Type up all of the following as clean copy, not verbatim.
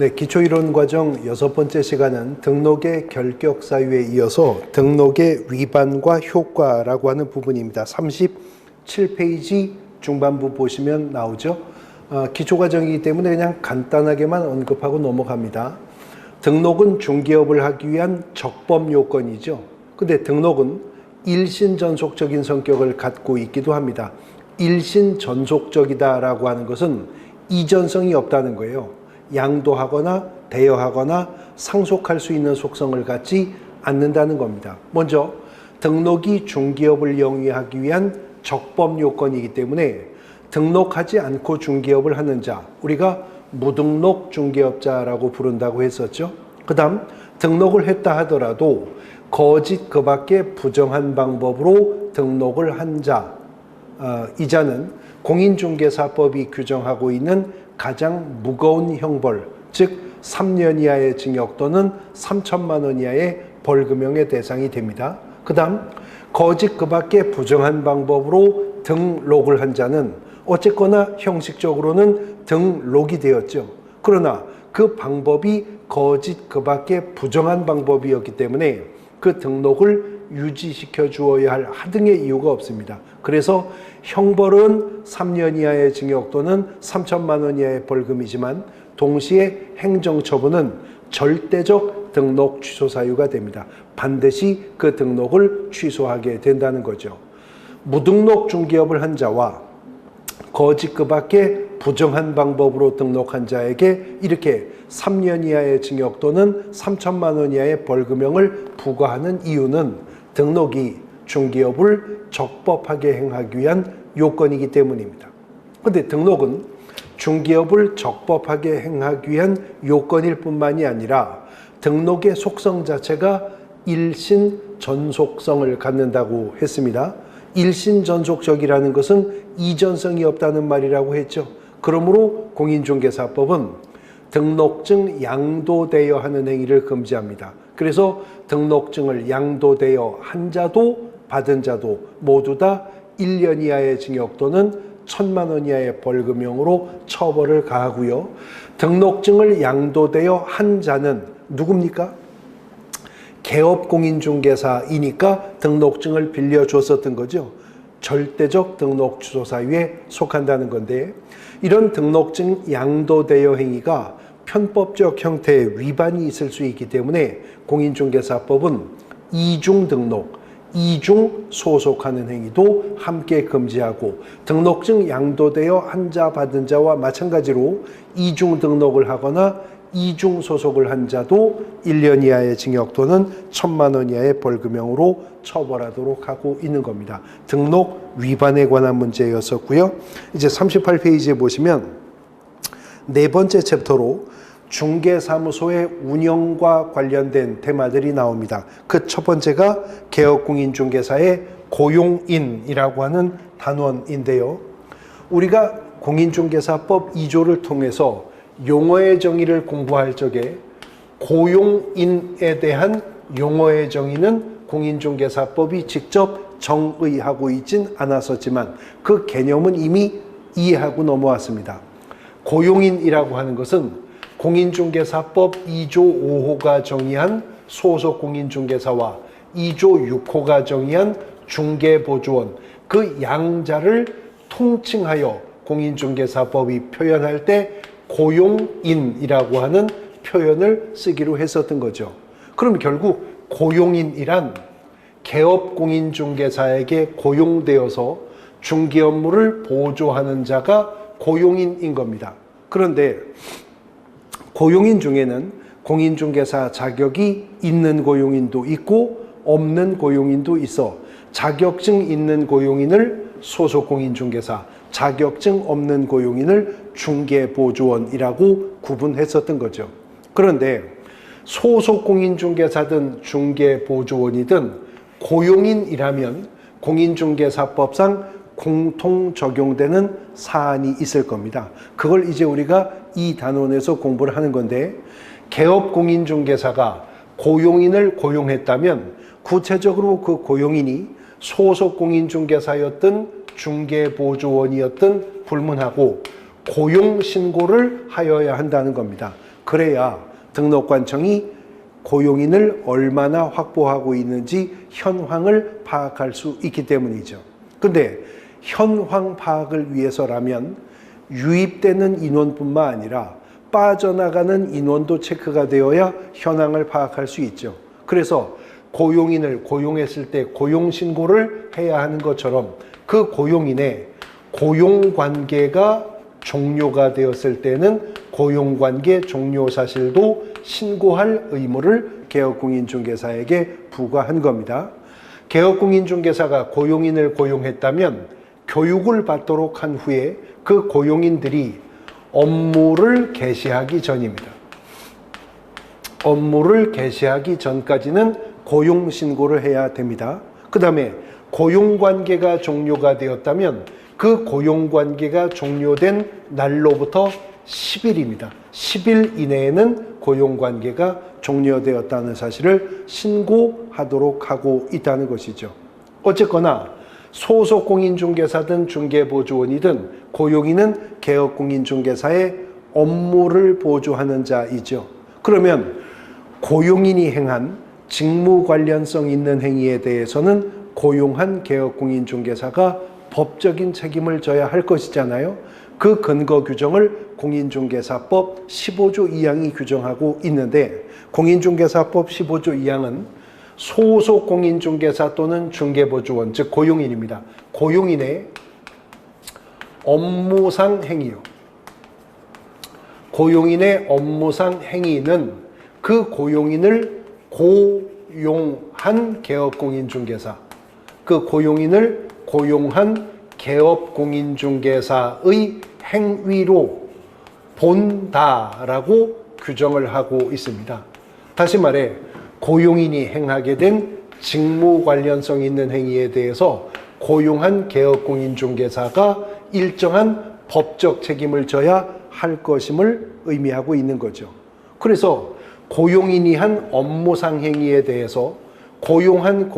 네, 기초이론과정 6번째 시간은 등록의 결격 사유에 이어서 등록의 위반과 효과라고 하는 부분입니다. 37페이지 중반부 보시면 나오죠. 기초과정이기 때문에 그냥 간단하게만 언급하고 넘어갑니다. 등록은 중개업을 하기 위한 적법 요건이죠. 근데 등록은 일신전속적인 성격을 갖고 있기도 합니다. 일신전속적이다라고 하는 것은 이전성이 없다는 거예요. 양도하거나 대여하거나 상속할 수 있는 속성을 갖지 않는다는 겁니다. 먼저 등록이 중개업을 영위하기 위한 적법 요건이기 때문에 등록하지 않고 중개업을 하는 자, 우리가 무등록 중개업자라고 부른다고 했었죠. 그 다음 등록을 했다 하더라도 거짓 그 밖에 부정한 방법으로 등록을 한 자, 이 자는 공인중개사법이 규정하고 있는 가장 무거운 형벌, 즉 3년 이하의 징역 또는 3천만 원 이하의 벌금형의 대상이 됩니다. 그 다음 거짓 그 밖에 부정한 방법으로 등록을 한 자는 어쨌거나 형식적으로는 등록이 되었죠. 그러나 그 방법이 거짓 그 밖에 부정한 방법이었기 때문에 그 등록을 유지시켜 주어야 할 하등의 이유가 없습니다. 그래서 형벌은 3년 이하의 징역 또는 3천만 원 이하의 벌금이지만 동시에 행정처분은 절대적 등록 취소 사유가 됩니다. 반드시 그 등록을 취소하게 된다는 거죠. 무등록 중개업을 한 자와 거짓 그 밖에 부정한 방법으로 등록한 자에게 이렇게 3년 이하의 징역 또는 3천만 원 이하의 벌금형을 부과하는 이유는 등록이 중개업을 적법하게 행하기 위한 요건이기 때문입니다. 그런데 등록은 중개업을 적법하게 행하기 위한 요건일 뿐만이 아니라 등록의 속성 자체가 일신전속성을 갖는다고 했습니다. 일신전속적이라는 것은 이전성이 없다는 말이라고 했죠. 그러므로 공인중개사법은 등록증 양도되어 하는 행위를 금지합니다. 그래서 등록증을 양도되어 한 자도 받은 자도 모두 다 1년 이하의 징역 또는 1천만 원 이하의 벌금형으로 처벌을 가하고요. 등록증을 양도되어 한 자는 누굽니까? 개업공인중개사이니까 등록증을 빌려줬었던 거죠. 절대적 등록 취소 사유에 속한다는 건데, 이런 등록증 양도대여 행위가 편법적 형태의 위반이 있을 수 있기 때문에 공인중개사법은 이중 등록, 이중 소속하는 행위도 함께 금지하고, 등록증 양도되어 한 자 받은 자와 마찬가지로 이중 등록을 하거나 이중 소속을 한 자도 1년 이하의 징역 또는 1천만 원 이하의 벌금형으로 처벌하도록 하고 있는 겁니다. 등록 위반에 관한 문제였었고요. 이제 38페이지에 보시면 네 번째 챕터로 중개사무소의 운영과 관련된 테마들이 나옵니다. 그 첫 번째가 개업공인중개사의 고용인이라고 하는 단원인데요. 우리가 공인중개사법 2조를 통해서 용어의 정의를 공부할 적에 고용인에 대한 용어의 정의는 공인중개사법이 직접 정의하고 있진 않았었지만 그 개념은 이미 이해하고 넘어왔습니다. 고용인이라고 하는 것은 공인중개사법 2조 5호가 정의한 소속공인중개사와 2조 6호가 정의한 중개보조원, 그 양자를 통칭하여 공인중개사법이 표현할 때 고용인이라고 하는 표현을 쓰기로 했었던 거죠. 그럼 결국 고용인이란 개업공인중개사에게 고용되어서 중개 업무를 보조하는 자가 고용인인 겁니다. 그런데 고용인 중에는 공인중개사 자격이 있는 고용인도 있고 없는 고용인도 있어 자격증 있는 고용인을 소속공인중개사, 자격증 없는 고용인을 중개보조원이라고 구분했었던 거죠. 그런데 소속공인중개사든 중개보조원이든 고용인이라면 공인중개사법상 공통 적용되는 사안이 있을 겁니다. 그걸 이제 우리가 이 단원에서 공부를 하는 건데, 개업공인중개사가 고용인을 고용했다면 구체적으로 그 고용인이 소속공인중개사였든 중개보조원이었든 불문하고 고용신고를 하여야 한다는 겁니다. 그래야 등록관청이 고용인을 얼마나 확보하고 있는지 현황을 파악할 수 있기 때문이죠. 근데 현황 파악을 위해서라면 유입되는 인원뿐만 아니라 빠져나가는 인원도 체크가 되어야 현황을 파악할 수 있죠. 그래서 고용인을 고용했을 때 고용신고를 해야 하는 것처럼 그 고용인의 고용관계가 종료가 되었을 때는 고용관계 종료 사실도 신고할 의무를 개업공인중개사에게 부과한 겁니다. 개업공인중개사가 고용인을 고용했다면 교육을 받도록 한 후에 그 고용인들이 업무를 개시하기 전입니다. 업무를 개시하기 전까지는 고용신고를 해야 됩니다. 그 다음에 고용관계가 종료가 되었다면 그 고용관계가 종료된 날로부터 10일입니다. 10일 이내에는 고용관계가 종료되었다는 사실을 신고하도록 하고 있다는 것이죠. 어쨌거나 소속 공인중개사든 중개보조원이든 고용인은 개업공인중개사의 업무를 보조하는 자이죠. 그러면 고용인이 행한 직무 관련성 있는 행위에 대해서는 고용한 개업공인중개사가 법적인 책임을 져야 할 것이잖아요. 그 근거 규정을 공인중개사법 15조 2항이 규정하고 있는데 공인중개사법 15조 2항은 소속 공인중개사 또는 중개보조원, 즉 고용인입니다. 고용인의 업무상 행위요. 고용인의 업무상 행위는 그 고용인을 고용한 개업공인중개사, 그 고용인을 고용한 개업공인중개사의 행위로 본다라고 규정을 하고 있습니다. 다시 말해 고용인이 행하게 된 직무 관련성 있는 행위에 대해서 고용한 개업공인중개사가 일정한 법적 책임을 져야 할 것임을 의미하고 있는 거죠. 그래서 고용인이 한 업무상 행위에 대해서 고용한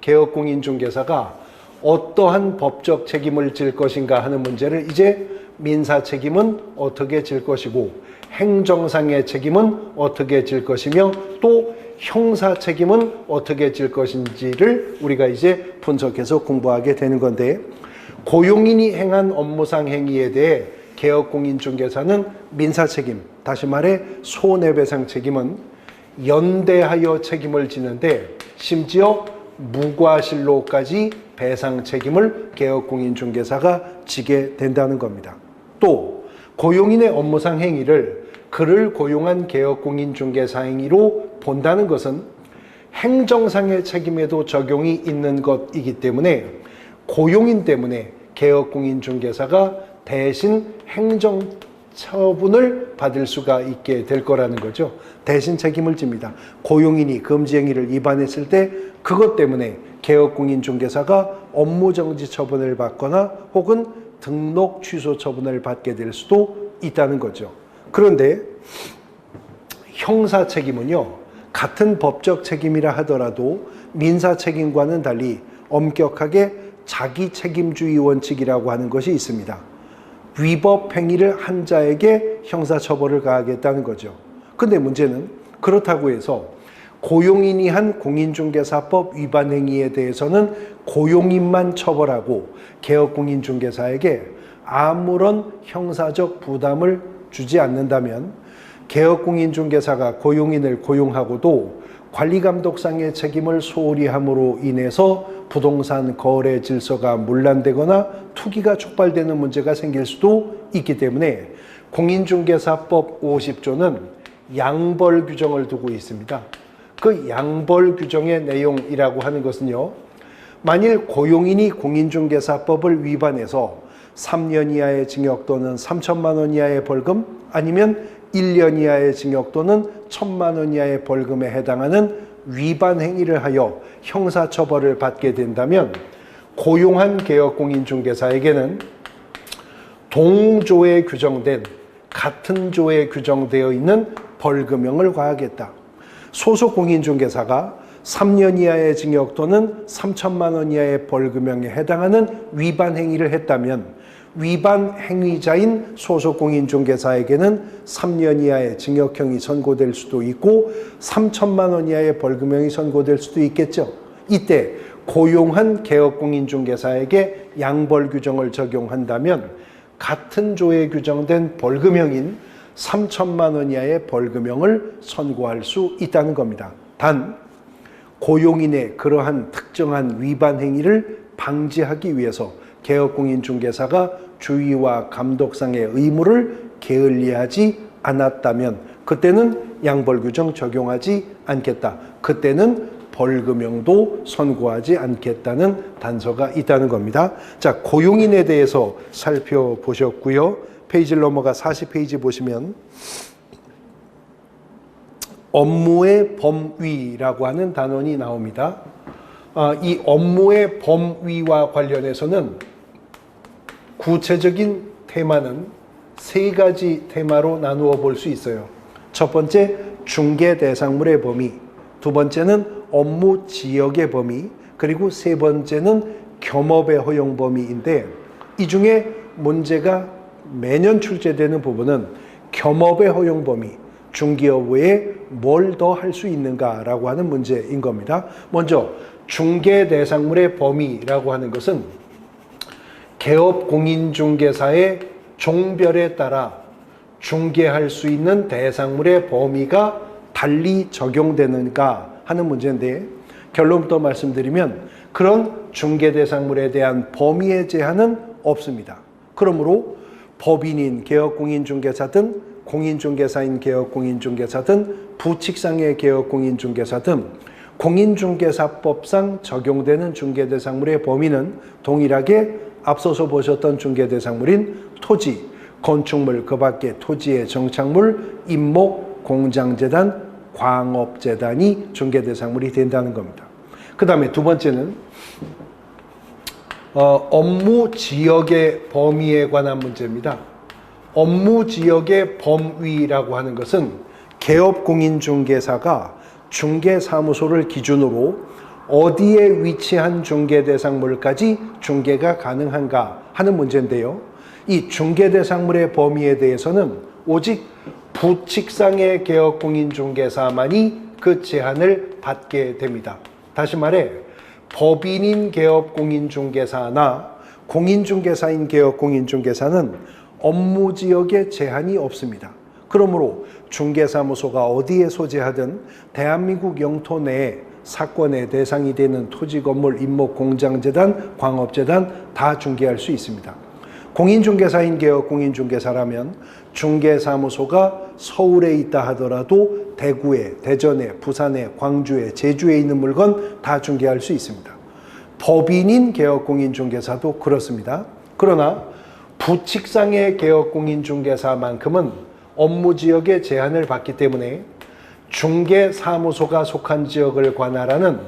개업공인중개사가 어떠한 법적 책임을 질 것인가 하는 문제를 이제 민사 책임은 어떻게 질 것이고 행정상의 책임은 어떻게 질 것이며 또 형사 책임은 어떻게 질 것인지를 우리가 이제 분석해서 공부하게 되는 건데, 고용인이 행한 업무상 행위에 대해 개업공인중개사는 민사 책임, 다시 말해 손해배상 책임은 연대하여 책임을 지는데 심지어 무과실로까지 배상 책임을 개업공인중개사가 지게 된다는 겁니다. 또 고용인의 업무상 행위를 그를 고용한 개업공인중개사 행위로 본다는 것은 행정상의 책임에도 적용이 있는 것이기 때문에 고용인 때문에 개업공인중개사가 대신 행정처분을 받을 수가 있게 될 거라는 거죠. 대신 책임을 집니다. 고용인이 금지행위를 위반했을 때 그것 때문에 개업공인중개사가 업무정지 처분을 받거나 혹은 등록 취소 처분을 받게 될 수도 있다는 거죠. 그런데 형사 책임은요, 같은 법적 책임이라 하더라도 민사 책임과는 달리 엄격하게 자기 책임주의 원칙이라고 하는 것이 있습니다. 위법 행위를 한 자에게 형사처벌을 가하겠다는 거죠. 근데 문제는 그렇다고 해서 고용인이 한 공인중개사법 위반 행위에 대해서는 고용인만 처벌하고 개업공인중개사에게 아무런 형사적 부담을 주지 않는다면 개업공인중개사가 고용인을 고용하고도 관리감독상의 책임을 소홀히 함으로 인해서 부동산 거래 질서가 문란되거나 투기가 촉발되는 문제가 생길 수도 있기 때문에 공인중개사법 50조는 양벌 규정을 두고 있습니다. 그 양벌 규정의 내용이라고 하는 것은요, 만일 고용인이 공인중개사법을 위반해서 3년 이하의 징역 또는 3천만 원 이하의 벌금, 아니면 1년 이하의 징역 또는 1,000만 원 이하의 벌금에 해당하는 위반 행위를 하여 형사처벌을 받게 된다면 고용한 개업공인중개사에게는 동조에 규정된, 같은 조에 규정되어 있는 벌금형을 가하겠다. 소속 공인중개사가 3년 이하의 징역 또는 3천만 원 이하의 벌금형에 해당하는 위반 행위를 했다면 위반 행위자인 소속 공인중개사에게는 3년 이하의 징역형이 선고될 수도 있고 3천만 원 이하의 벌금형이 선고될 수도 있겠죠. 이때 고용한 개업공인중개사에게 양벌 규정을 적용한다면 같은 조에 규정된 벌금형인 3천만 원 이하의 벌금형을 선고할 수 있다는 겁니다. 단 고용인의 그러한 특정한 위반 행위를 방지하기 위해서 개업공인중개사가 주의와 감독상의 의무를 게을리하지 않았다면 그때는 양벌 규정 적용하지 않겠다. 그때는 벌금형도 선고하지 않겠다는 단서가 있다는 겁니다. 자, 고용인에 대해서 살펴보셨고요. 페이지를 넘어가 40페이지 보시면 업무의 범위라고 하는 단원이 나옵니다. 이 업무의 범위와 관련해서는 구체적인 테마는 세 가지 테마로 나누어 볼 수 있어요. 첫 번째, 중개 대상물의 범위. 두 번째는 업무 지역의 범위. 그리고 세 번째는 겸업의 허용 범위인데 이 중에 문제가 매년 출제되는 부분은 겸업의 허용 범위. 중개업 외에 뭘 더 할 수 있는가라고 하는 문제인 겁니다. 먼저 중개 대상물의 범위라고 하는 것은 개업공인중개사의 종별에 따라 중개할 수 있는 대상물의 범위가 달리 적용되는가 하는 문제인데 결론부터 말씀드리면 그런 중개 대상물에 대한 범위의 제한은 없습니다. 그러므로 법인인 개업공인중개사든 공인중개사인 개업공인중개사든 부칙상의 개업공인중개사든 공인중개사법상 적용되는 중개대상물의 범위는 동일하게 앞서서 보셨던 중개대상물인 토지, 건축물, 그 밖에 토지의 정착물, 임목, 공장재단, 광업재단이 중개대상물이 된다는 겁니다. 그 다음에 두 번째는 업무 지역의 범위에 관한 문제입니다. 업무 지역의 범위라고 하는 것은 개업공인중개사가 중개사무소를 기준으로 어디에 위치한 중개대상물까지 중개가 가능한가 하는 문제인데요. 이 중개대상물의 범위에 대해서는 오직 부칙상의 개업공인중개사만이 그 제한을 받게 됩니다. 다시 말해 법인인 개업공인중개사나 공인중개사인 개업공인중개사는 업무지역에 제한이 없습니다. 그러므로 중개사무소가 어디에 소재하든 대한민국 영토 내에 사건의 대상이 되는 토지, 건물, 임목, 공장재단, 광업재단 다 중개할 수 있습니다. 공인중개사인 개업공인중개사라면 중개사무소가 서울에 있다 하더라도 대구에, 대전에, 부산에, 광주에, 제주에 있는 물건 다 중개할 수 있습니다. 법인인 개업공인중개사도 그렇습니다. 그러나 부칙상의 개업공인중개사만큼은 업무지역에 제한을 받기 때문에 중개사무소가 속한 지역을 관할하는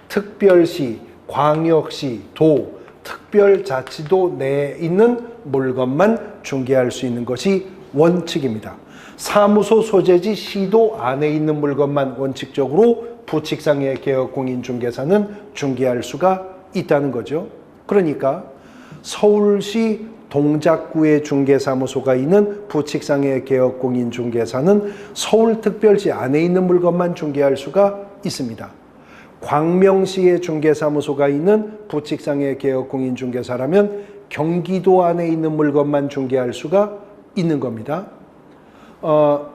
특별시, 광역시, 도, 특별자치도 내에 있는 물건만 중개할 수 있는 것이 원칙입니다. 사무소 소재지 시도 안에 있는 물건만 원칙적으로 부칙상의 개업공인중개사는 중개할 수가 있다는 거죠. 그러니까 서울시 동작구에 중개사무소가 있는 부칙상의 개업공인중개사는 서울특별시 안에 있는 물건만 중개할 수가 있습니다. 광명시에 중개사무소가 있는 부칙상의 개업공인중개사라면 경기도 안에 있는 물건만 중개할 수가 있는 겁니다.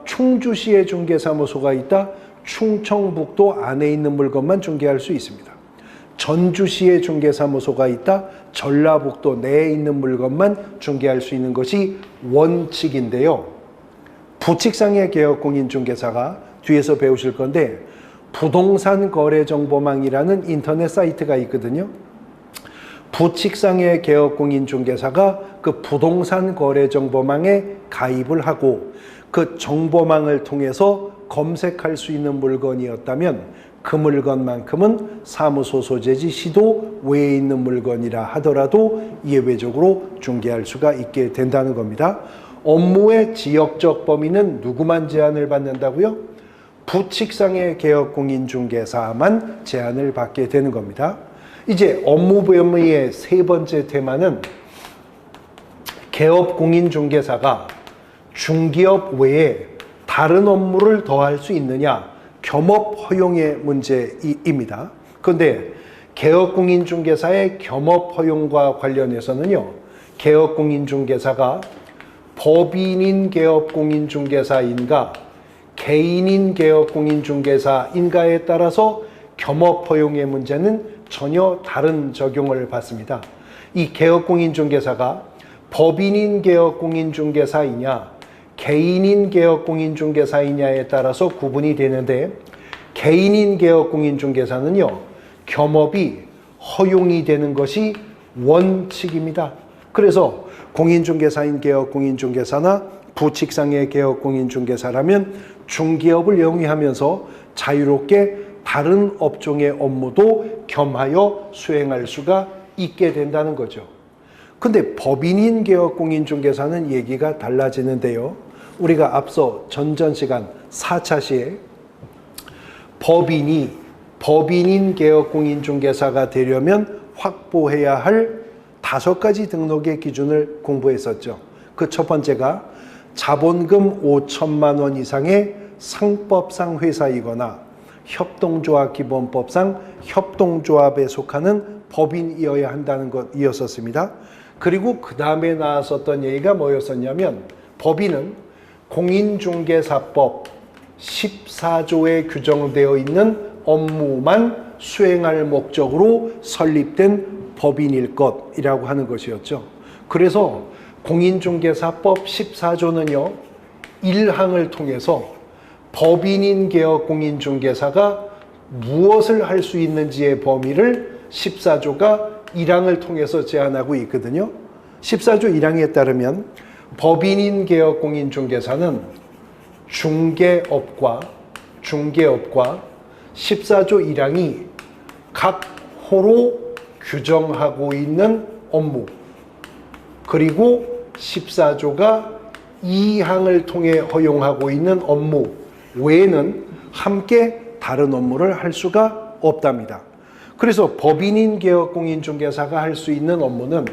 충주시에 중개사무소가 있다. 충청북도 안에 있는 물건만 중개할 수 있습니다. 전주시에 중개사무소가 있다. 전라북도 내에 있는 물건만 중개할 수 있는 것이 원칙인데요. 부칙상의 개업공인중개사가 뒤에서 배우실 건데 부동산 거래정보망이라는 인터넷 사이트가 있거든요. 부칙상의 개업공인중개사가 그 부동산 거래정보망에 가입을 하고 그 정보망을 통해서 검색할 수 있는 물건이었다면 그 물건만큼은 사무소 소재지 시도 외에 있는 물건이라 하더라도 예외적으로 중개할 수가 있게 된다는 겁니다. 업무의 지역적 범위는 누구만 제한을 받는다고요? 부칙상의 개업공인중개사만 제한을 받게 되는 겁니다. 이제 업무 범위의 세 번째 테마는 개업 공인중개사가 중개업 외에 다른 업무를 더할 수 있느냐? 겸업 허용의 문제입니다. 그런데 개업 공인중개사의 겸업 허용과 관련해서는요, 개업 공인중개사가 법인인 개업 공인중개사인가 개인인 개업 공인중개사인가에 따라서 겸업 허용의 문제는 전혀 다른 적용을 받습니다. 이 개업 공인중개사가 법인인 개업 공인중개사이냐 개인인 개업 공인중개사이냐에 따라서 구분이 되는데, 개인인 개업 공인중개사는요, 겸업이 허용이 되는 것이 원칙입니다. 그래서 공인중개사인 개업 공인중개사나 부칙상의 개업 공인중개사라면 중개업을 영위하면서 자유롭게 다른 업종의 업무도 겸하여 수행할 수가 있게 된다는 거죠. 근데 법인인 개업 공인중개사는 얘기가 달라지는데요. 우리가 앞서 전전 시간 4차 시에 법인인 개업 공인중개사가 되려면 확보해야 할 5가지 등록의 기준을 공부했었죠. 그 첫 번째가 자본금 5천만 원 이상의 상법상 회사이거나 협동조합 기본법상 협동조합에 속하는 법인이어야 한다는 것이었었습니다. 그리고 그 다음에 나왔었던 얘기가 뭐였었냐면, 법인은 공인중개사법 14조에 규정되어 있는 업무만 수행할 목적으로 설립된 법인일 것이라고 하는 것이었죠. 그래서 공인중개사법 14조는요, 1항을 통해서 법인인 개업 공인중개사가 무엇을 할 수 있는지의 범위를 14조가 1항을 통해서 제한하고 있거든요. 14조 1항에 따르면 법인인 개업 공인중개사는 중개업과 14조 1항이 각 호로 규정하고 있는 업무, 그리고 14조가 2항을 통해 허용하고 있는 업무 외에는 함께 다른 업무를 할 수가 없답니다. 그래서 법인인 개업공인중개사가 할 수 있는 업무는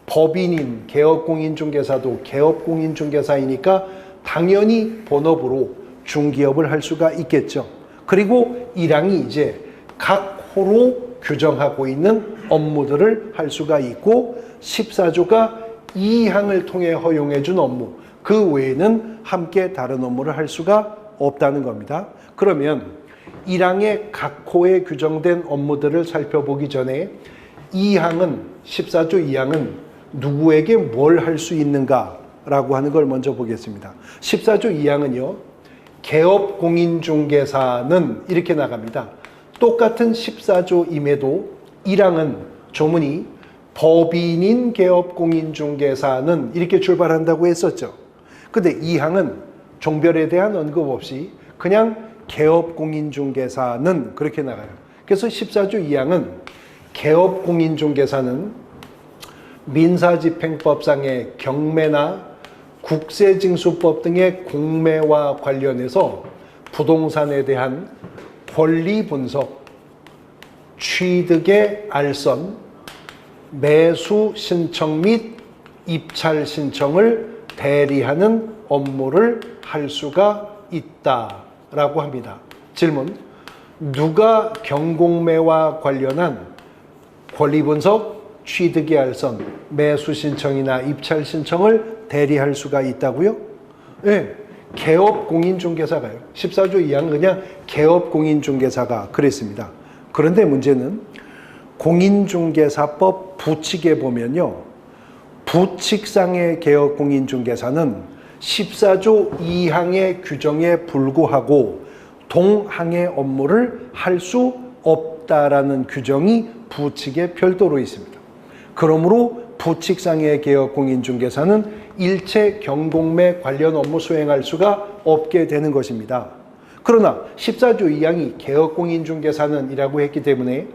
법인인 개업공인중개사도 개업공인중개사이니까 당연히 본업으로 중개업을 할 수가 있겠죠. 그리고 1항이 이제 각 호로 규정하고 있는 업무들을 할 수가 있고, 14조가 2항을 통해 허용해 준 업무, 그 외에는 함께 다른 업무를 할 수가 없다는 겁니다. 그러면 1항의 각 호에 규정된 업무들을 살펴보기 전에 2항은 14조 2항은 누구에게 뭘 할 수 있는가라고 하는 걸 먼저 보겠습니다. 14조 2항은요. 개업공인중개사는 이렇게 나갑니다. 똑같은 14조임에도 1항은 조문이 법인인 개업공인중개사는 이렇게 출발한다고 했었죠. 근데 2항은 종별에 대한 언급 없이 그냥 개업공인중개사는 그렇게 나가요. 그래서 14조 2항은 개업공인중개사는 민사집행법상의 경매나 국세징수법 등의 공매와 관련해서 부동산에 대한 권리 분석, 취득의 알선, 매수 신청 및 입찰 신청을 대리하는 업무를 할 수가 있다라고 합니다. 질문: 누가 경공매와 관련한 권리 분석, 취득의 알선, 매수 신청이나 입찰 신청을 대리할 수가 있다고요? 네, 개업공인중개사가요. 14조 2항 그냥 개업공인중개사가 그랬습니다. 그런데 문제는 공인중개사법 부칙에 보면요, 부칙상의 개업공인중개사는 14조 2항의 규정에 불구하고 동항의 업무를 할 수 없다라는 규정이 부칙에 별도로 있습니다. 그러므로 부칙상의 개업공인중개사는 일체 경공매 관련 업무 수행할 수가 없게 되는 것입니다. 그러나 14조 2항이 개업공인중개사는 이라고 했기 때문에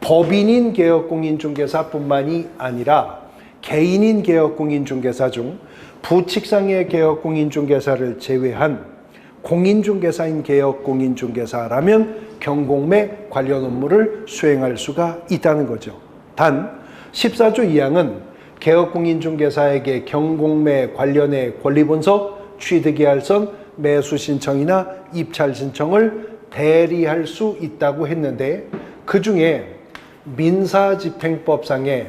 법인인 개업공인중개사뿐만이 아니라 개인인 개업공인중개사 중 부칙상의 개업공인중개사를 제외한 공인중개사인 개업공인중개사라면 경공매 관련 업무를 수행할 수가 있다는 거죠. 단 14조 2항은 개업공인중개사에게 경공매 관련의 권리분석, 취득계약서, 매수신청이나 입찰신청을 대리할 수 있다고 했는데 그 중에 민사집행법상의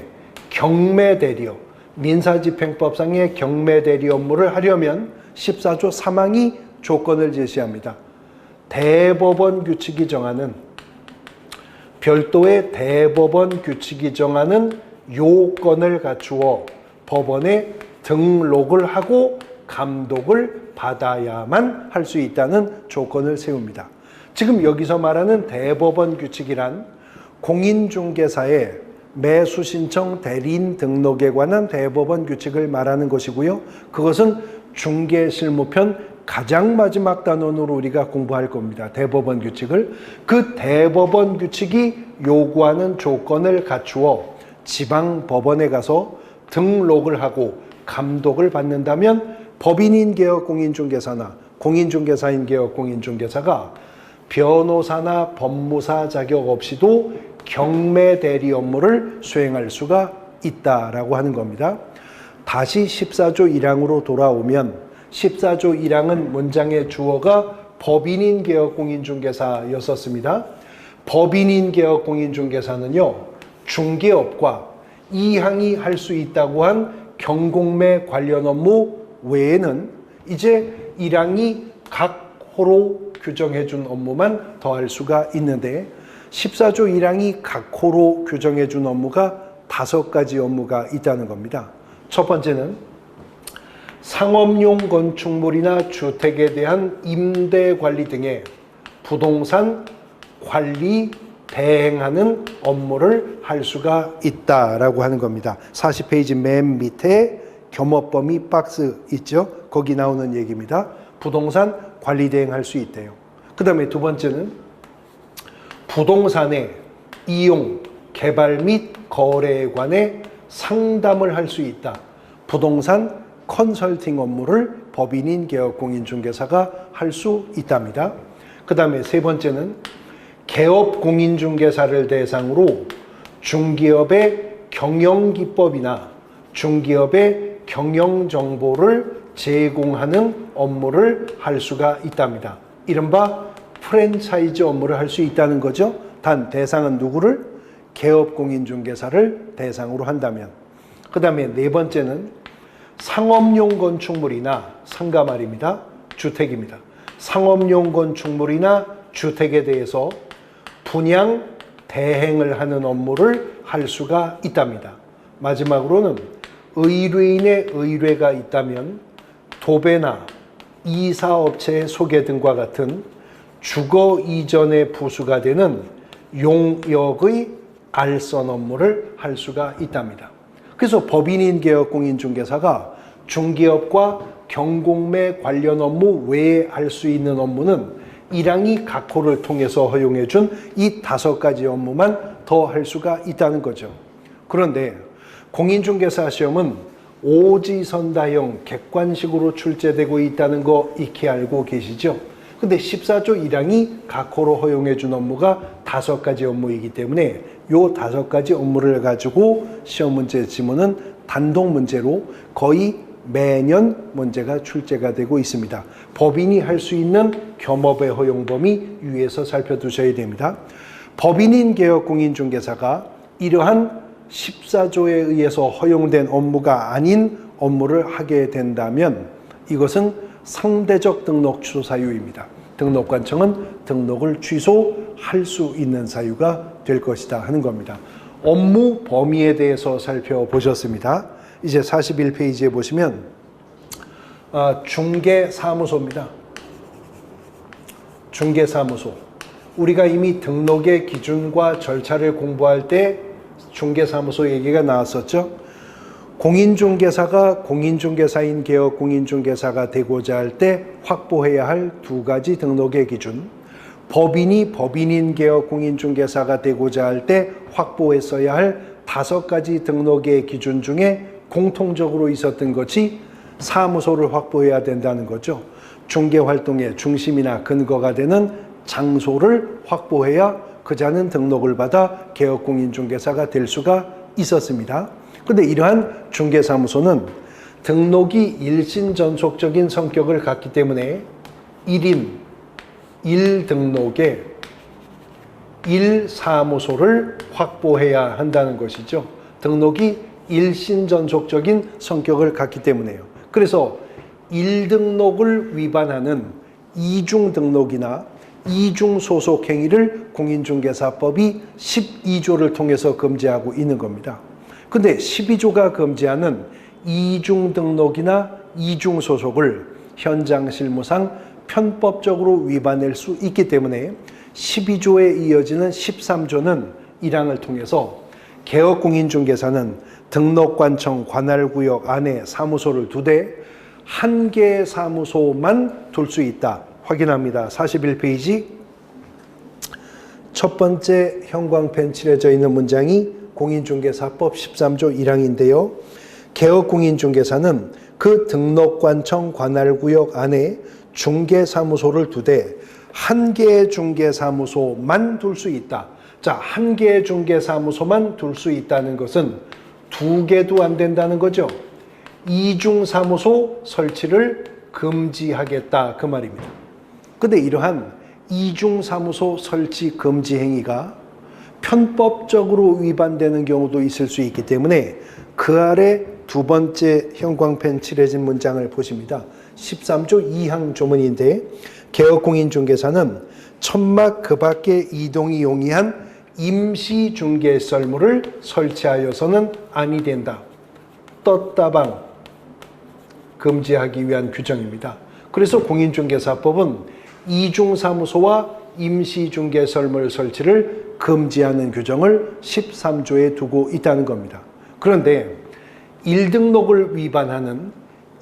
경매대리업, 민사집행법상의 경매대리 업무를 하려면 14조 3항이 조건을 제시합니다. 대법원 규칙이 정하는, 별도의 대법원 규칙이 정하는 요건을 갖추어 법원에 등록을 하고 감독을 받아야만 할 수 있다는 조건을 세웁니다. 지금 여기서 말하는 대법원 규칙이란 공인중개사의 매수신청 대리인 등록에 관한 대법원 규칙을 말하는 것이고요. 그것은 중개실무편 가장 마지막 단원으로 우리가 공부할 겁니다. 대법원 규칙을. 그 대법원 규칙이 요구하는 조건을 갖추어 지방법원에 가서 등록을 하고 감독을 받는다면 법인인 개업 공인중개사나 공인중개사인 개업 공인중개사가 변호사나 법무사 자격 없이도 경매 대리 업무를 수행할 수가 있다라고 하는 겁니다. 다시 14조 1항으로 돌아오면 14조 1항은 문장의 주어가 법인인 개업 공인중개사였었습니다. 법인인 개업 공인중개사는요, 중개업과 이 항이 할 수 있다고 한 경공매 관련 업무 외에는 이제 1항이 각 호로 규정해 준 업무만 더할 수가 있는데 14조 1항이 각 호로 규정해 준 업무가 5가지 업무가 있다는 겁니다. 첫 번째는 상업용 건축물이나 주택에 대한 임대 관리 등의 부동산 관리 대행하는 업무를 할 수가 있다라고 하는 겁니다. 40페이지 맨 밑에 겸업범위 박스 있죠? 거기 나오는 얘기입니다. 부동산 관리 대행할 수 있대요. 그 다음에 두 번째는 부동산의 이용, 개발 및 거래에 관해 상담을 할 수 있다. 부동산 컨설팅 업무를 법인인 개업공인중개사가 할 수 있답니다. 그 다음에 세 번째는 개업공인중개사를 대상으로 중기업의 경영기법이나 중기업의 경영정보를 제공하는 업무를 할 수가 있답니다. 이른바 프랜차이즈 업무를 할 수 있다는 거죠. 단 대상은 누구를? 개업공인중개사를 대상으로 한다면. 그 다음에 네 번째는 상업용 건축물이나 상가 말입니다. 주택입니다. 상업용 건축물이나 주택에 대해서 분양 대행을 하는 업무를 할 수가 있답니다. 마지막으로는 의뢰인의 의뢰가 있다면 도배나 이사업체의 소개 등과 같은 주거 이전의 부수가 되는 용역의 알선 업무를 할 수가 있답니다. 그래서 법인인 개업공인중개사가 중개업과 경공매 관련 업무 외에 할 수 있는 업무는 1항이 각 호를 통해서 허용해 준 이 5가지 업무만 더 할 수가 있다는 거죠. 그런데 공인중개사 시험은 오지선다형 객관식으로 출제되고 있다는 거 익히 알고 계시죠? 근데 14조 1항이 각 호로 허용해 준 업무가 5가지 업무이기 때문에 요 5가지 업무를 가지고 시험 문제 지문은 단독 문제로 거의 매년 문제가 출제가 되고 있습니다. 법인이 할 수 있는 겸업의 허용 범위 위에서 살펴두셔야 됩니다. 법인인 개업공인중개사가 이러한 14조에 의해서 허용된 업무가 아닌 업무를 하게 된다면 이것은 상대적 등록 취소 사유입니다. 등록관청은 등록을 취소할 수 있는 사유가 될 것이다 하는 겁니다. 업무 범위에 대해서 살펴보셨습니다. 이제 41페이지에 보시면 중개사무소입니다. 중개사무소. 우리가 이미 등록의 기준과 절차를 공부할 때 중개사무소 얘기가 나왔었죠. 공인중개사가 공인중개사인 개업 공인중개사가 되고자 할 때 확보해야 할 2가지 등록의 기준, 법인이 법인인 개업 공인중개사가 되고자 할 때 확보했어야 할 5가지 등록의 기준 중에 공통적으로 있었던 것이 사무소를 확보해야 된다는 거죠. 중개활동의 중심이나 근거가 되는 장소를 확보해야 그 자는 등록을 받아 개업공인중개사가 될 수가 있었습니다. 근데 이러한 중개사무소는 등록이 일신전속적인 성격을 갖기 때문에 1인 1등록에 1사무소를 확보해야 한다는 것이죠. 등록이 일신전속적인 성격을 갖기 때문에요. 그래서 1등록을 위반하는 이중등록이나 이중소속 행위를 공인중개사법이 12조를 통해서 금지하고 있는 겁니다. 근데 12조가 금지하는 이중등록이나 이중소속을 현장 실무상 편법적으로 위반할 수 있기 때문에 12조에 이어지는 13조는 1항을 통해서 개업공인중개사는 등록관청 관할구역 안에 사무소를 두되 한 개의 사무소만 둘 수 있다. 확인합니다. 41페이지 첫 번째 형광펜 칠해져 있는 문장이 공인중개사법 13조 1항인데요. 개업공인중개사는 그 등록관청 관할구역 안에 중개사무소를 두되 한 개의 중개사무소만 둘 수 있다. 자, 한 개의 중개사무소만 둘 수 있다는 것은 두 개도 안 된다는 거죠. 이중사무소 설치를 금지하겠다 그 말입니다. 근데 이러한 이중사무소 설치 금지 행위가 편법적으로 위반되는 경우도 있을 수 있기 때문에 그 아래 두 번째 형광펜 칠해진 문장을 보십니다. 13조 2항 조문인데 개업공인중개사는 천막 그 밖에 이동이 용이한 임시중개설물을 설치하여서는 아니 된다. 떴다방 금지하기 위한 규정입니다. 그래서 공인중개사법은 이중사무소와 임시중개설물 설치를 금지하는 규정을 13조에 두고 있다는 겁니다. 그런데 1등록을 위반하는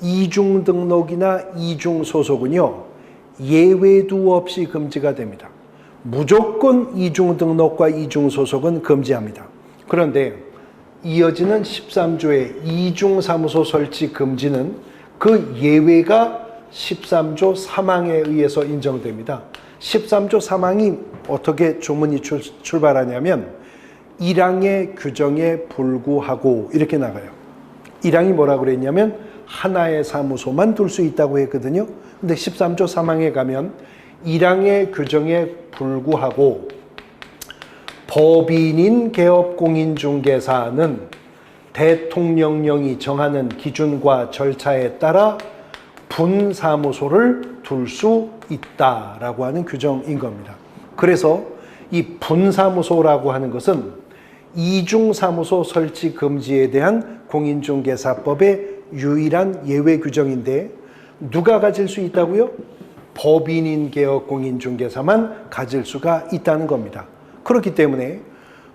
이중등록이나 이중소속은요, 예외도 없이 금지가 됩니다. 무조건 이중등록과 이중소속은 금지합니다. 그런데 이어지는 13조의 이중사무소 설치 금지는 그 예외가 13조 3항에 의해서 인정됩니다. 13조 3항이 어떻게 조문이 출발하냐면 1항의 규정에 불구하고 이렇게 나가요. 1항이 뭐라고 그랬냐면 하나의 사무소만 둘 수 있다고 했거든요. 근데 13조 3항에 가면 1항의 규정에 불구하고 법인인 개업공인중개사는 대통령령이 정하는 기준과 절차에 따라 분사무소를 둘 수 있다라고 하는 규정인 겁니다. 그래서 이 분사무소라고 하는 것은 이중사무소 설치 금지에 대한 공인중개사법의 유일한 예외 규정인데 누가 가질 수 있다고요? 법인인 개업공인중개사만 가질 수가 있다는 겁니다. 그렇기 때문에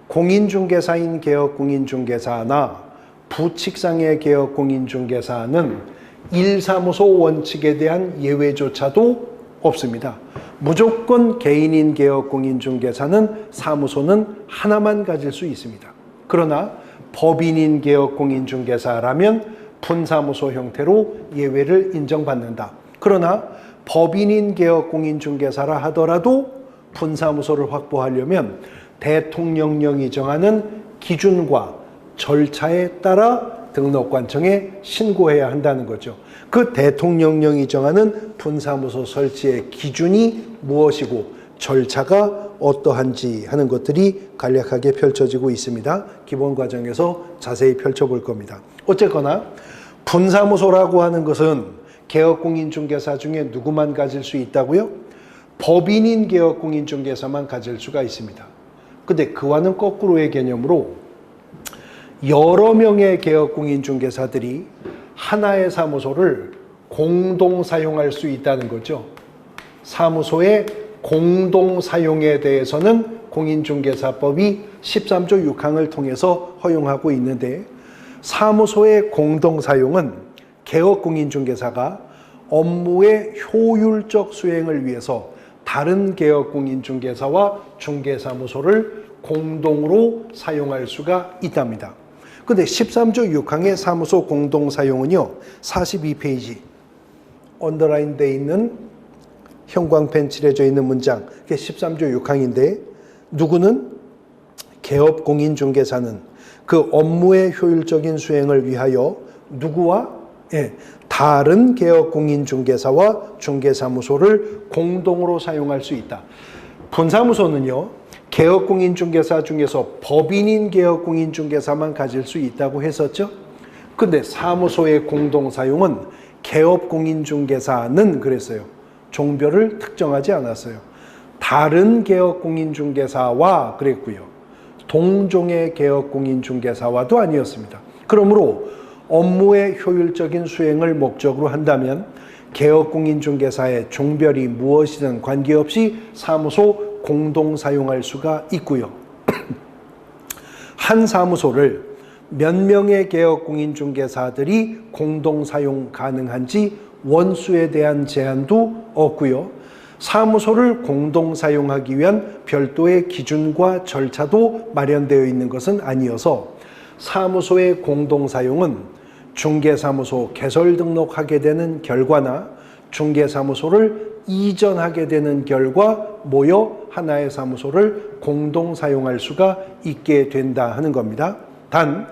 공인중개사인 개업공인중개사나 부칙상의 개업공인중개사는 1사무소 원칙에 대한 예외조차도 없습니다. 무조건 개인인 개업공인중개사는 사무소는 하나만 가질 수 있습니다. 그러나 법인인 개업공인중개사라면 분사무소 형태로 예외를 인정받는다. 그러나 법인인 개업공인중개사라 하더라도 분사무소를 확보하려면 대통령령이 정하는 기준과 절차에 따라 등록관청에 신고해야 한다는 거죠. 그 대통령령이 정하는 분사무소 설치의 기준이 무엇이고 절차가 어떠한지 하는 것들이 간략하게 펼쳐지고 있습니다. 기본 과정에서 자세히 펼쳐볼 겁니다. 어쨌거나 분사무소라고 하는 것은 개업공인중개사 중에 누구만 가질 수 있다고요? 법인인 개업공인중개사만 가질 수가 있습니다. 근데 그와는 거꾸로의 개념으로 여러 명의 개업공인중개사들이 하나의 사무소를 공동 사용할 수 있다는 거죠. 사무소의 공동 사용에 대해서는 공인중개사법이 13조 6항을 통해서 허용하고 있는데 사무소의 공동 사용은 개업공인중개사가 업무의 효율적 수행을 위해서 다른 개업공인중개사와 중개사무소를 공동으로 사용할 수가 있답니다. 근데 13조 6항의 사무소 공동 사용은요, 42페이지 언더라인 돼 있는 형광펜 칠해져 있는 문장, 그게 13조 6항인데 누구는 개업공인중개사는 그 업무의 효율적인 수행을 위하여 누구와 다른 개업공인중개사와 중개사무소를 공동으로 사용할 수 있다. 분사무소는요, 개업공인중개사 중에서 법인인 개업공인중개사만 가질 수 있다고 했었죠. 근데 사무소의 공동사용은 개업공인중개사는 그랬어요. 종별을 특정하지 않았어요. 다른 개업공인중개사와 그랬고요. 동종의 개업공인중개사와도 아니었습니다. 그러므로 업무의 효율적인 수행을 목적으로 한다면 개업공인중개사의 종별이 무엇이든 관계없이 사무소 공동 사용할 수가 있고요. 한 사무소를 몇 명의 개업공인중개사들이 공동 사용 가능한지 원수에 대한 제한도 없고요. 사무소를 공동 사용하기 위한 별도의 기준과 절차도 마련되어 있는 것은 아니어서 사무소의 공동 사용은 중개사무소 개설 등록하게 되는 결과나 중개사무소를 이전하게 되는 결과 모여 하나의 사무소를 공동 사용할 수가 있게 된다 하는 겁니다. 단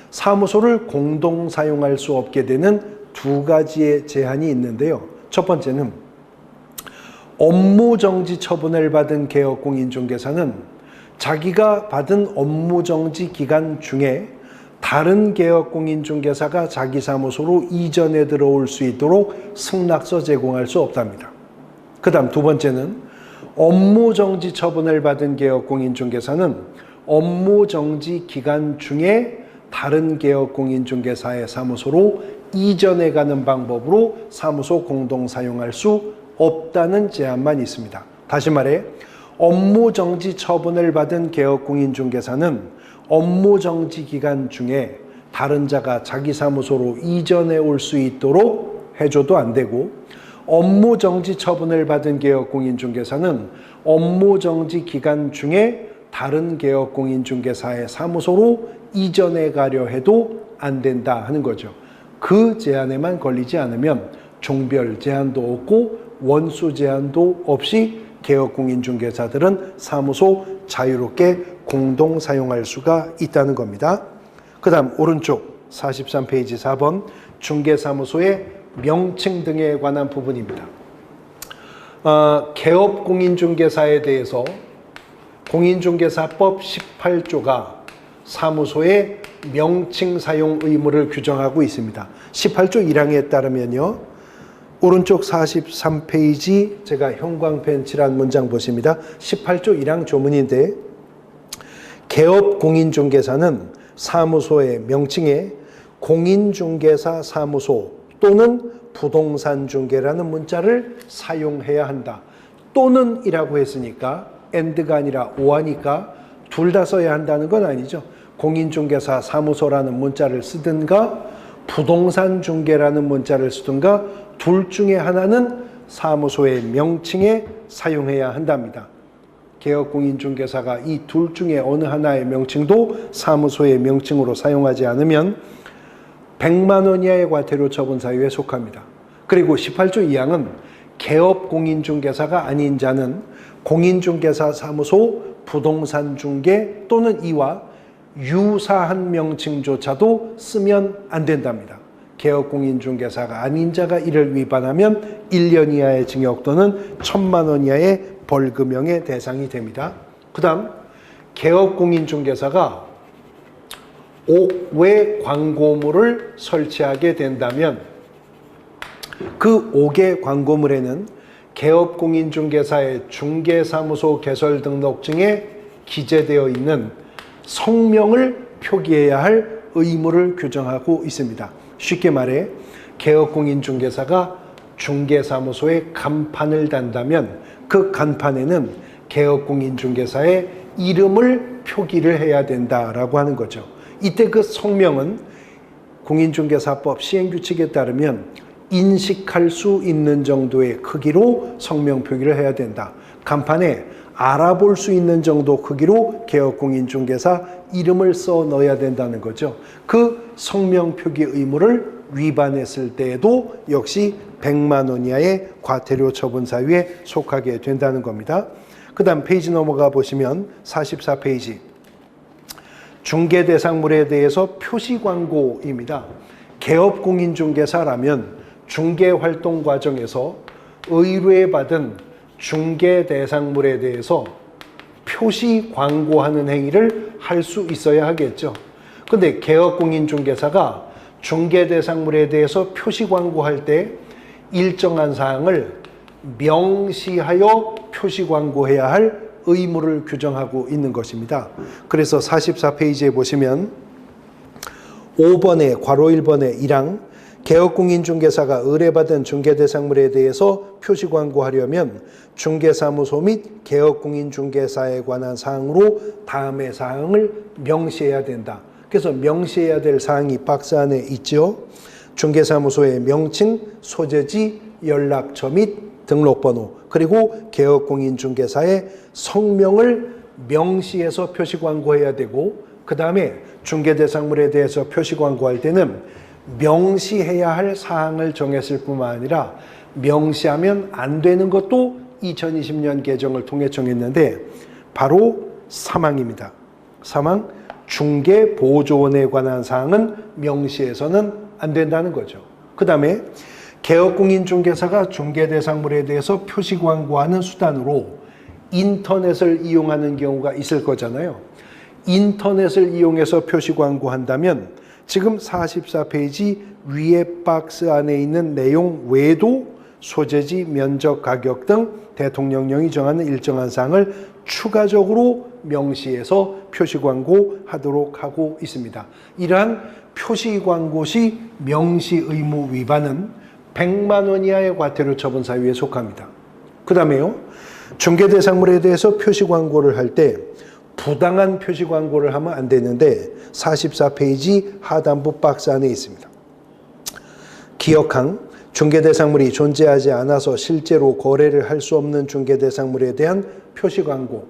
사무소를 공동 사용할 수 없게 되는 두 가지의 제한이 있는데요. 첫 번째는 업무정지 처분을 받은 개업공인중개사는 자기가 받은 업무정지 기간 중에 다른 개업공인중개사가 자기 사무소로 이전에 들어올 수 있도록 승낙서 제공할 수 없답니다. 그 다음 두 번째는 업무정지 처분을 받은 개업공인중개사는 업무정지 기간 중에 다른 개업공인중개사의 사무소로 이전해 가는 방법으로 사무소 공동 사용할 수 없다는 제한만 있습니다. 다시 말해 업무정지 처분을 받은 개업공인중개사는 업무정지 기간 중에 다른 자가 자기 사무소로 이전해 올 수 있도록 해줘도 안 되고, 업무정지 처분을 받은 개업공인중개사는 업무정지 기간 중에 다른 개업공인중개사의 사무소로 이전해 가려 해도 안 된다 하는 거죠. 그 제한에만 걸리지 않으면 종별 제한도 없고 원수 제한도 없이 개업공인중개사들은 사무소 자유롭게 공동 사용할 수가 있다는 겁니다. 그 다음 오른쪽 43페이지 4번 중개사무소의 명칭 등에 관한 부분입니다. 개업공인중개사에 대해서 공인중개사법 18조가 사무소의 명칭 사용 의무를 규정하고 있습니다. 18조 1항에 따르면요. 오른쪽 43페이지 제가 형광펜 칠한 문장 보십니다. 18조 1항 조문인데 개업공인중개사는 사무소의 명칭에 공인중개사 사무소 또는 부동산중개라는 문자를 사용해야 한다. 또는 이라고 했으니까 and가 아니라 or하니까 둘 다 써야 한다는 건 아니죠. 공인중개사 사무소라는 문자를 쓰든가 부동산중개라는 문자를 쓰든가 둘 중에 하나는 사무소의 명칭에 사용해야 한답니다. 개업공인중개사가 이 둘 중에 어느 하나의 명칭도 사무소의 명칭으로 사용하지 않으면 100만 원 이하의 과태료 처분 사유에 속합니다. 그리고 18조 2항은 개업공인중개사가 아닌 자는 공인중개사 사무소, 부동산중개 또는 이와 유사한 명칭조차도 쓰면 안 된답니다. 개업공인중개사가 아닌 자가 이를 위반하면 1년 이하의 징역 또는 1,000만 원 이하의 벌금형의 대상이 됩니다. 그 다음 개업공인중개사가 옥외 광고물을 설치하게 된다면 그 옥외 광고물에는 개업공인중개사의 중개사무소 개설 등록증에 기재되어 있는 성명을 표기해야 할 의무를 규정하고 있습니다. 쉽게 말해 개업공인중개사가 중개사무소에 간판을 단다면 그 간판에는 개업공인중개사의 이름을 표기를 해야 된다라고 하는 거죠. 이때 그 성명은 공인중개사법 시행규칙에 따르면 인식할 수 있는 정도의 크기로 성명 표기를 해야 된다. 간판에 알아볼 수 있는 정도 크기로 개업공인중개사 이름을 써 넣어야 된다는 거죠. 그 성명 표기 의무를 위반했을 때에도 역시 100만 원 이하의 과태료 처분 사유에 속하게 된다는 겁니다. 그 다음 페이지 넘어가 보시면 44페이지 중개 대상물에 대해서 표시 광고입니다. 개업공인중개사라면 중개 활동 과정에서 의뢰받은 중개 대상물에 대해서 표시 광고하는 행위를 할 수 있어야 하겠죠. 근데 개업공인중개사가 중개 대상물에 대해서 표시 광고할 때 일정한 사항을 명시하여 표시 광고해야 할 의무를 규정하고 있는 것입니다. 그래서 44페이지에 보시면 5번에 괄호 1번에 1항 개업공인중개사가 의뢰받은 중개대상물에 대해서 표시 광고하려면 중개사무소 및 개업공인중개사에 관한 사항으로 다음의 사항을 명시해야 된다. 그래서 명시해야 될 사항이 박스 안에 있죠. 중개사무소의 명칭, 소재지, 연락처 및 등록번호, 그리고 개업공인중개사의 성명을 명시해서 표시 광고해야 되고, 그 다음에 중개대상물에 대해서 표시 광고할 때는 명시해야 할 사항을 정했을 뿐만 아니라 명시하면 안 되는 것도 2020년 개정을 통해 정했는데 바로 3항입니다. 3항 중개보조원에 관한 사항은 명시해서는 안 된다는 거죠. 그 다음에 개업공인중개사가 중개대상물에 대해서 표시 광고하는 수단으로 인터넷을 이용하는 경우가 있을 거잖아요. 인터넷을 이용해서 표시 광고한다면 지금 44페이지 위에 박스 안에 있는 내용 외에도 소재지, 면적, 가격 등 대통령령이 정하는 일정한 사항을 추가적으로 명시해서 표시 광고하도록 하고 있습니다. 이러한 표시 광고 시 명시 의무 위반은 100만 원 이하의 과태료 처분 사유에 속합니다. 그 다음에요, 중개대상물에 대해서 표시 광고를 할 때 부당한 표시 광고를 하면 안 되는데 44페이지 하단부 박스 안에 있습니다. 기억항 중개대상물이 존재하지 않아서 실제로 거래를 할 수 없는 중개대상물에 대한 표시 광고,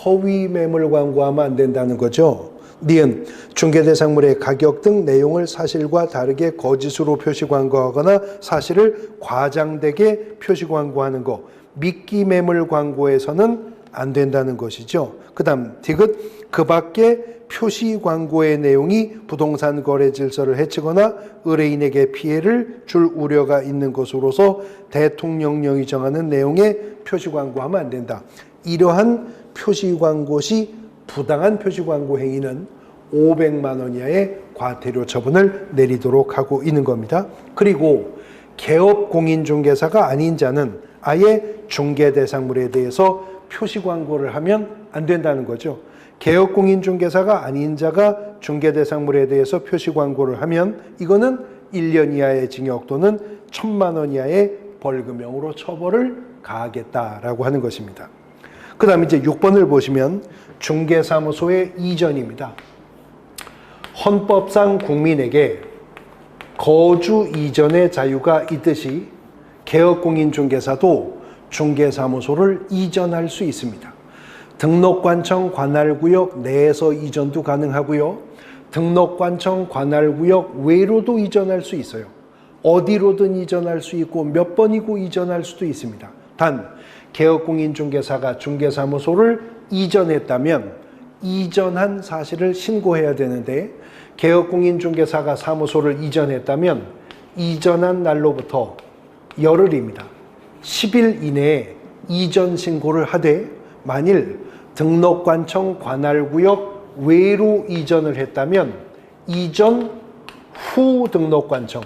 허위 매물 광고하면 안 된다는 거죠. 니은 중개대상물의 가격 등 내용을 사실과 다르게 거짓으로 표시 광고하거나 사실을 과장되게 표시 광고하는 거, 미끼 매물 광고에서는 안 된다는 것이죠. 그 다음 디귿 그 밖에 표시 광고의 내용이 부동산 거래 질서를 해치거나 의뢰인에게 피해를 줄 우려가 있는 것으로서 대통령령이 정하는 내용의 표시 광고하면 안 된다. 이러한 표시 광고 시 부당한 표시 광고 행위는 500만 원 이하의 과태료 처분을 내리도록 하고 있는 겁니다. 그리고 개업공인중개사가 아닌 자는 아예 중개대상물에 대해서 표시 광고를 하면 안 된다는 거죠. 개업공인중개사가 아닌 자가 중개대상물에 대해서 표시 광고를 하면 이거는 1년 이하의 징역 또는 1,000만 원 이하의 벌금형으로 처벌을 가하겠다라고 하는 것입니다. 그 다음 이제 6번을 보시면 중개사무소의 이전입니다. 헌법상 국민에게 거주 이전의 자유가 있듯이 개업공인중개사도 중개사무소를 이전할 수 있습니다. 등록관청 관할구역 내에서 이전도 가능하고요. 등록관청 관할구역 외로도 이전할 수 있어요. 어디로든 이전할 수 있고 몇 번이고 이전할 수도 있습니다. 단 개업공인중개사가 중개사무소를 이전했다면 이전한 사실을 신고해야 되는데 개업공인중개사가 사무소를 이전했다면 이전한 날로부터 열흘입니다. 10일 이내에 이전 신고를 하되 만일 등록관청 관할구역 외로 이전을 했다면 이전 후 등록관청,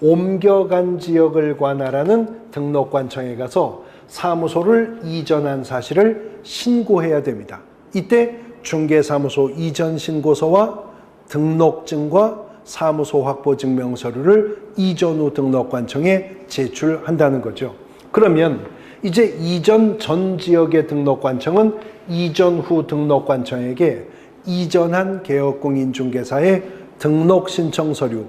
옮겨간 지역을 관할하는 등록관청에 가서 사무소를 이전한 사실을 신고해야 됩니다. 이때 중개사무소 이전 신고서와 등록증과 사무소 확보 증명서류를 이전 후 등록관청에 제출한다는 거죠. 그러면 이제 이전 전 지역의 등록관청은 이전 후 등록관청에게 이전한 개업공인중개사의 등록신청 서류,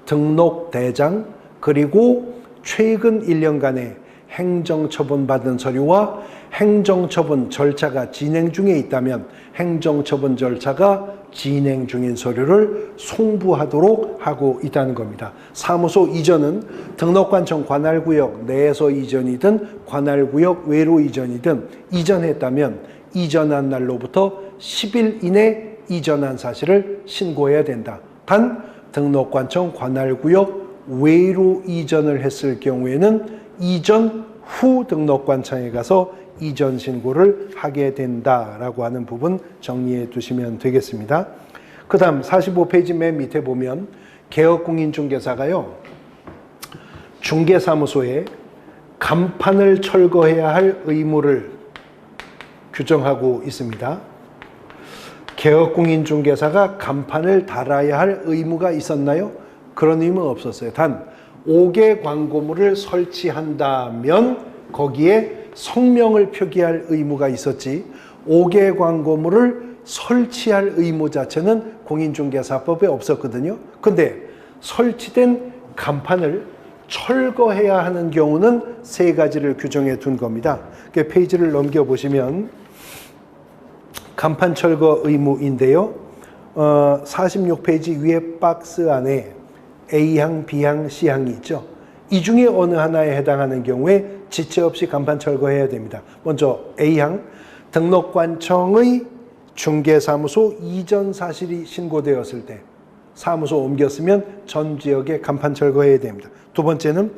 등록대장, 그리고 최근 1년간의 행정처분 받은 서류와 행정처분 절차가 진행 중에 있다면 행정처분 절차가 진행 중인 서류를 송부하도록 하고 있다는 겁니다. 사무소 이전은 등록관청 관할구역 내에서 이전이든 관할구역 외로 이전이든 이전했다면 이전한 날로부터 10일 이내 이전한 사실을 신고해야 된다. 단 등록관청 관할구역 외로 이전을 했을 경우에는 이전 후 등록관청에 가서 이전 신고를 하게 된다라고 하는 부분 정리해 두시면 되겠습니다. 그 다음 45페이지 맨 밑에 보면 개업공인중개사가요, 중개사무소에 간판을 철거해야 할 의무를 규정하고 있습니다. 개업공인중개사가 간판을 달아야 할 의무가 있었나요? 그런 의무는 없었어요. 단 5개 광고물을 설치한다면 거기에 성명을 표기할 의무가 있었지, 5개 광고물을 설치할 의무 자체는 공인중개사법에 없었거든요. 근데 설치된 간판을 철거해야 하는 경우는 3가지를 규정해 둔 겁니다. 페이지를 넘겨보시면 간판 철거 의무인데요. 46페이지 위에 박스 안에 A항, B항, C항이 있죠. 이 중에 어느 하나에 해당하는 경우에 지체 없이 간판 철거해야 됩니다. 먼저 A항, 등록관청의 중개사무소 이전 사실이 신고되었을 때 사무소 옮겼으면 전 지역에 간판 철거해야 됩니다. 두 번째는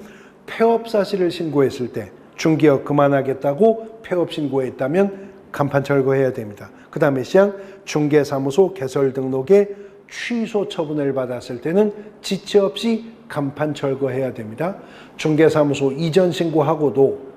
폐업 사실을 신고했을 때 중개업 그만하겠다고 폐업 신고했다면 간판 철거해야 됩니다. 그 다음에 C항, 중개사무소 개설 등록에 취소 처분을 받았을 때는 지체 없이 간판 철거해야 됩니다. 중개사무소 이전 신고하고도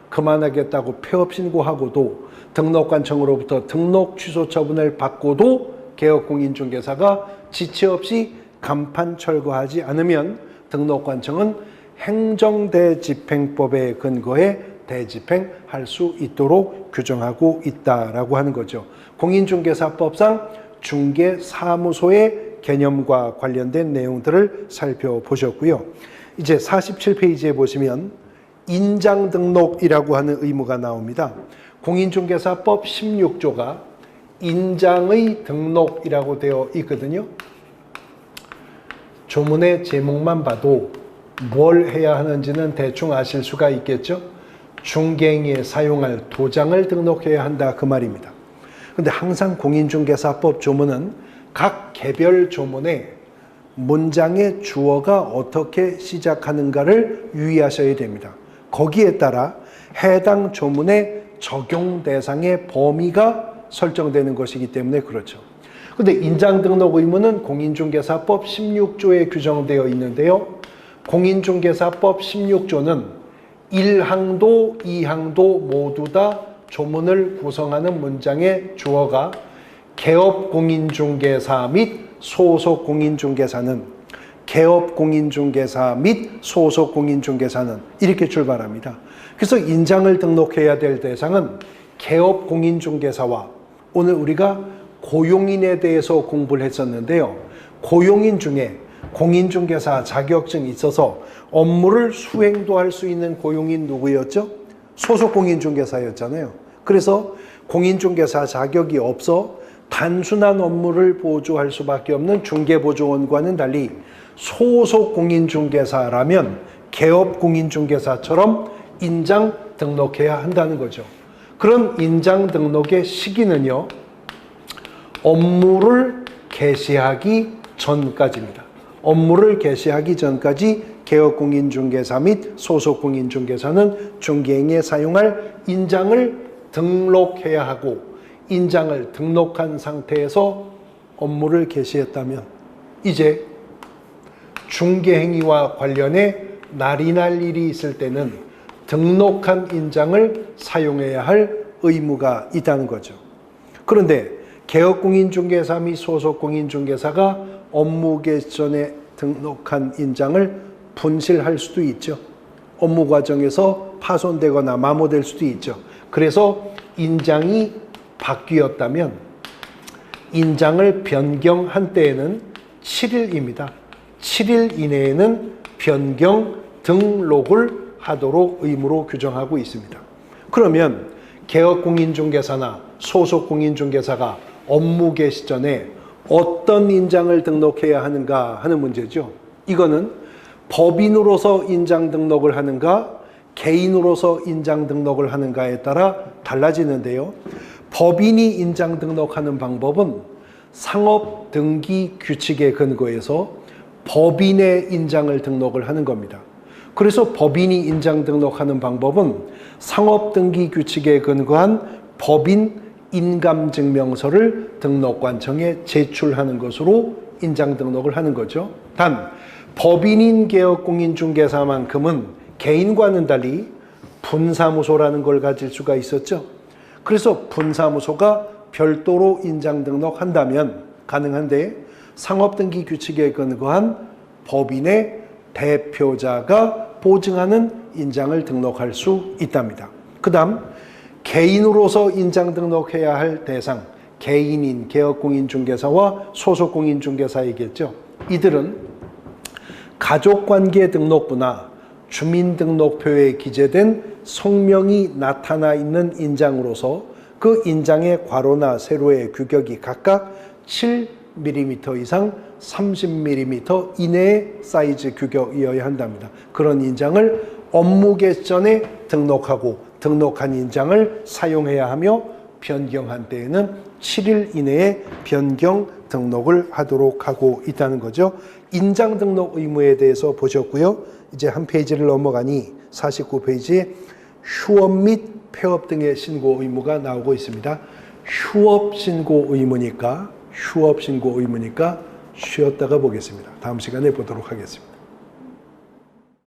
그만하겠다고 폐업 신고하고도 등록관청으로부터 등록 취소 처분을 받고도 개업공인중개사가 지체 없이 간판 철거하지 않으면 등록관청은 행정대집행법에 근거해 대집행할 수 있도록 규정하고 있다라고 하는 거죠. 공인중개사법상 중개사무소의 개념과 관련된 내용들을 살펴보셨고요. 이제 47페이지에 보시면 인장등록이라고 하는 의무가 나옵니다. 공인중개사법 16조가 인장의 등록이라고 되어 있거든요. 조문의 제목만 봐도 뭘 해야 하는지는 대충 아실 수가 있겠죠. 중개행위에 사용할 도장을 등록해야 한다, 그 말입니다. 근데 항상 공인중개사법 조문은 각 개별 조문에 문장의 주어가 어떻게 시작하는가를 유의하셔야 됩니다. 거기에 따라 해당 조문의 적용 대상의 범위가 설정되는 것이기 때문에 그렇죠. 근데 인장등록 의무는 공인중개사법 16조에 규정되어 있는데요. 공인중개사법 16조는 1항도 2항도 모두 다 조문을 구성하는 문장의 주어가 개업공인중개사 및 소속공인중개사는, 개업공인중개사 및 소속공인중개사는 이렇게 출발합니다. 그래서 인장을 등록해야 될 대상은 개업공인중개사와, 오늘 우리가 고용인에 대해서 공부를 했었는데요. 고용인 중에 공인중개사 자격증이 있어서 업무를 수행도 할 수 있는 고용인 누구였죠? 소속공인중개사였잖아요. 그래서 공인중개사 자격이 없어 단순한 업무를 보조할 수밖에 없는 중개보조원과는 달리 소속공인중개사라면 개업공인중개사처럼 인장 등록해야 한다는 거죠. 그런 인장 등록의 시기는요, 업무를 개시하기 전까지입니다. 업무를 개시하기 전까지 개업공인중개사 및 소속공인중개사는 중개행위에 사용할 인장을 등록해야 하고, 인장을 등록한 상태에서 업무를 개시했다면 이제 중개행위와 관련해 날이 날 일이 있을 때는 등록한 인장을 사용해야 할 의무가 있다는 거죠. 그런데 개업공인중개사 및 소속공인중개사가 업무 개시 전에 등록한 인장을 분실할 수도 있죠. 업무 과정에서 파손되거나 마모될 수도 있죠. 그래서 인장이 바뀌었다면 인장을 변경한 때에는 7일입니다. 7일 이내에는 변경 등록을 하도록 의무로 규정하고 있습니다. 그러면 개업공인중개사나 소속공인중개사가 업무 개시 전에 어떤 인장을 등록해야 하는가 하는 문제죠. 이거는 법인으로서 인장 등록을 하는가, 개인으로서 인장 등록을 하는가에 따라 달라지는데요. 법인이 인장 등록하는 방법은 상업 등기 규칙에 근거해서 법인의 인장을 등록을 하는 겁니다. 그래서 법인이 인장 등록하는 방법은 상업 등기 규칙에 근거한 법인 인감증명서를 등록관청에 제출하는 것으로 인장 등록을 하는 거죠. 단 법인인 개업공인중개사만큼은 개인과는 달리 분사무소라는 걸 가질 수가 있었죠. 그래서 분사무소가 별도로 인장 등록한다면 가능한데 상업등기 규칙에 근거한 법인의 대표자가 보증하는 인장을 등록할 수 있답니다. 그 다음 개인으로서 인장 등록해야 할 대상, 개인인 개업공인중개사와 소속공인중개사이겠죠. 이들은 가족관계 등록부나 주민등록표에 기재된 성명이 나타나 있는 인장으로서 그 인장의 괄호나 세로의 규격이 각각 7mm 이상 30mm 이내의 사이즈 규격이어야 한답니다. 그런 인장을 업무개 전에 등록하고 등록한 인장을 사용해야 하며 변경한 때에는 7일 이내에 변경 등록을 하도록 하고 있다는 거죠. 인장 등록 의무에 대해서 보셨고요. 이제 한 페이지를 넘어가니 49페이지에 휴업 및 폐업 등의 신고 의무가 나오고 있습니다. 휴업 신고 의무니까 쉬었다가 보겠습니다. 다음 시간에 보도록 하겠습니다.